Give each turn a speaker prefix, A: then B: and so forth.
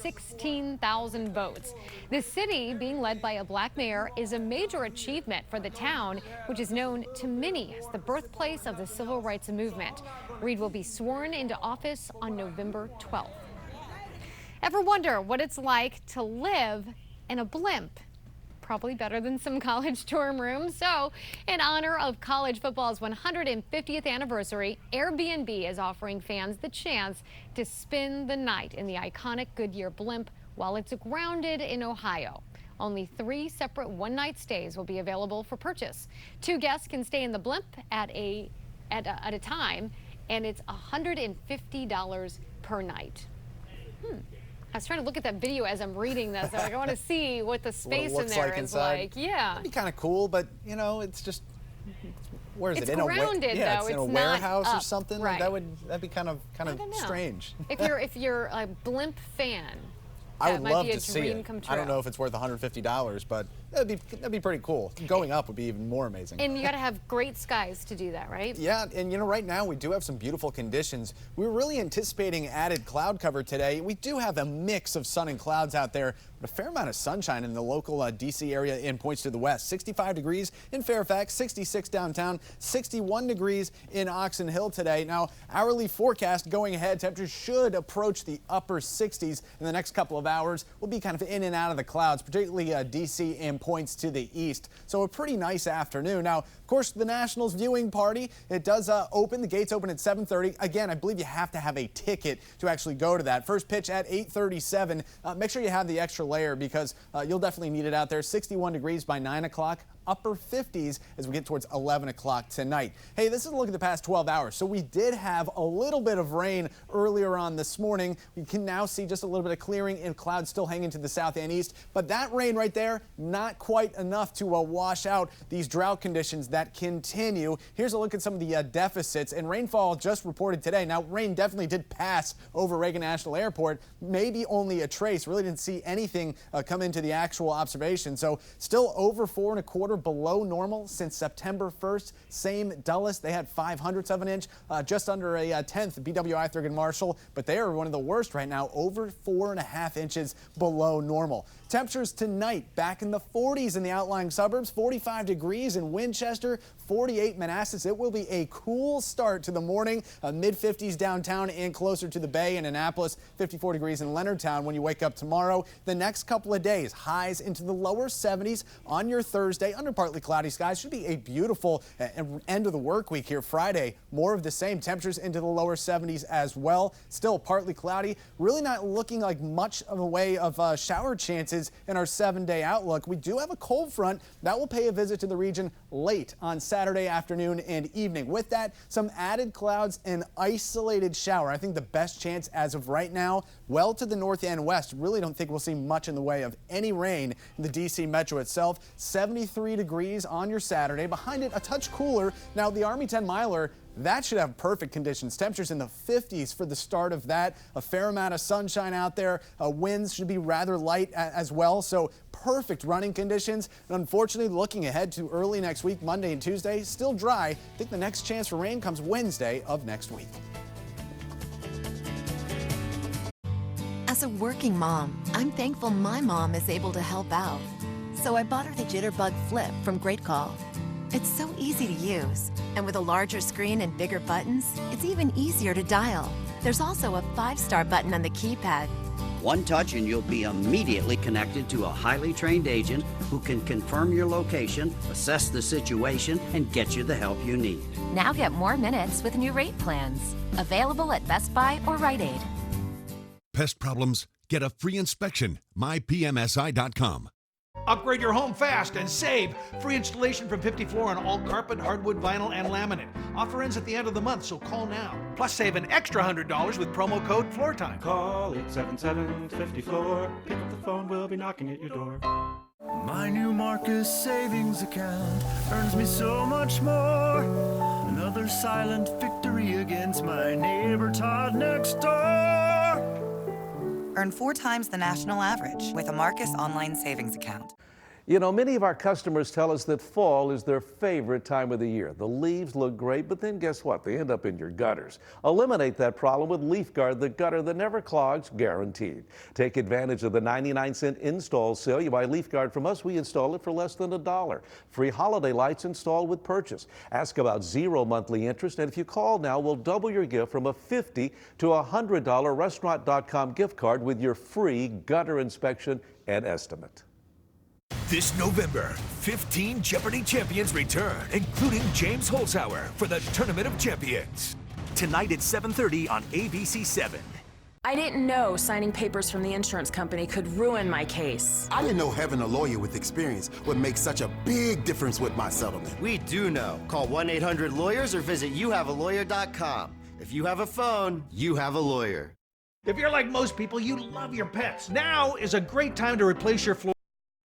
A: 16,000 votes. The city, being led by a black mayor, is a major achievement for the town, which is known to many as the birthplace of the civil rights movement. Reed will be sworn into office on November 12th. Ever wonder what it's like to live in a blimp? Probably better than some college dorm rooms. So, in honor of college football's 150th anniversary, Airbnb is offering fans the chance to spend the night in the iconic Goodyear blimp while it's grounded in Ohio. Only 3 separate one-night stays will be available for purchase. 2 guests can stay in the blimp at a time, and it's $150 per night. I was trying to look at that video as I'm reading this. I want to see what the space in there is like. Yeah.
B: It'd be kind of cool, but you know, it's just, where is it?
A: It's grounded, though.
B: It's in a warehouse or something.
A: Right.
B: That'd be kind of strange.
A: If you're a blimp fan,
B: I would love to
A: see
B: it. I don't know if it's worth $150, but that'd be pretty cool. Going up would be even more amazing.
A: And you got to have great skies to do that, right?
B: Yeah, and you know, right now we do have some beautiful conditions. We're really anticipating added cloud cover today. We do have a mix of sun and clouds out there, but a fair amount of sunshine in the local D.C. area in points to the west. 65 degrees in Fairfax, 66 downtown, 61 degrees in Oxon Hill today. Now, hourly forecast going ahead, temperatures should approach the upper 60s in the next couple of hours. We'll be kind of in and out of the clouds, particularly D.C. and points to the east. So a pretty nice afternoon. Now, of course, the Nationals viewing party, it does open. The gates open at 7:30. Again, I believe you have to have a ticket to actually go to that. First pitch at 8:37. Make sure you have the extra layer because you'll definitely need it out there. 61 degrees by 9 o'clock. Upper 50s as we get towards 11 o'clock tonight. Hey, this is a look at the past 12 hours. So we did have a little bit of rain earlier on this morning. We can now see just a little bit of clearing and clouds still hanging to the south and east. But that rain right there, not quite enough to wash out these drought conditions that continue. Here's a look at some of the deficits and rainfall just reported today. Now, rain definitely did pass over Reagan National Airport. Maybe only a trace. Really didn't see anything come into the actual observation. So still over 4 1/4 below normal since September 1st. Same Dulles, they had 0.05 of an inch, just under a tenth BWI Thurgood Marshall, but they are one of the worst right now, over 4.5 inches below normal. Temperatures tonight back in the 40s in the outlying suburbs, 45 degrees in Winchester, 48 Manassas. It will be a cool start to the morning, mid-50s downtown and closer to the Bay in Annapolis, 54 degrees in Leonardtown when you wake up tomorrow. The next couple of days, highs into the lower 70s on your Thursday, under partly cloudy skies. Should be a beautiful end of the work week here Friday. More of the same, temperatures into the lower 70s as well. Still partly cloudy, really not looking like much of a way of shower chances in our 7-day outlook. We do have a cold front that will pay a visit to the region late on Saturday afternoon and evening. With that, some added clouds and isolated shower. I think the best chance as of right now, well to the north and west. Really don't think we'll see much in the way of any rain in the D.C. metro itself. 73 degrees on your Saturday. Behind it, a touch cooler. Now, the Army 10-miler, that should have perfect conditions. Temperatures in the 50s for the start of that. A fair amount of sunshine out there. Winds should be rather light as well. So perfect running conditions. And unfortunately, looking ahead to early next week, Monday and Tuesday, still dry. I think the next chance for rain comes Wednesday of next week.
C: As a working mom, I'm thankful my mom is able to help out. So I bought her the Jitterbug Flip from Great Call. It's so easy to use, and with a larger screen and bigger buttons, it's even easier to dial. There's also a 5-star button on the keypad.
D: One touch and you'll be immediately connected to a highly trained agent who can confirm your location, assess the situation, and get you the help you need.
C: Now get more minutes with new rate plans. Available at Best Buy or Rite Aid.
E: Pest problems? Get a free inspection. mypmsi.com.
F: Upgrade your home fast and save. Free installation from 50 Floor on all carpet, hardwood, vinyl, and laminate. Offer ends at the end of the month, so call now. Plus, save an extra $100 with promo code FLOORTIME.
G: Call 877-50-FLOOR. Pick up the phone, we'll be knocking at your door.
H: My new Marcus savings account earns me so much more. Another silent victory against my neighbor Todd next door.
I: Earn 4 times the national average with a Marcus online savings account. You know, many of our customers tell us that fall is their favorite time of the year. The leaves look great, but then guess what? They end up in your gutters. Eliminate that problem with Leaf Guard, the gutter that never clogs, guaranteed. Take advantage of the 99-cent install sale. You buy Leaf Guard from us, we install it for less than $1. Free holiday lights installed with purchase. Ask about 0 monthly interest, and if you call now, we'll double your gift from a $50 to a $100 restaurant.com gift card with your free gutter inspection and estimate.
J: This November, 15 Jeopardy champions return, including James Holzhauer for the Tournament of Champions. Tonight at 7:30 on ABC7.
K: I didn't know signing papers from the insurance company could ruin my case.
L: I didn't know having a lawyer with experience would make such a big difference with my settlement.
M: We do know. Call 1-800-LAWYERS or visit youhavealawyer.com. If you have a phone, you have a lawyer.
F: If you're like most people, you love your pets. Now is a great time to replace your floor.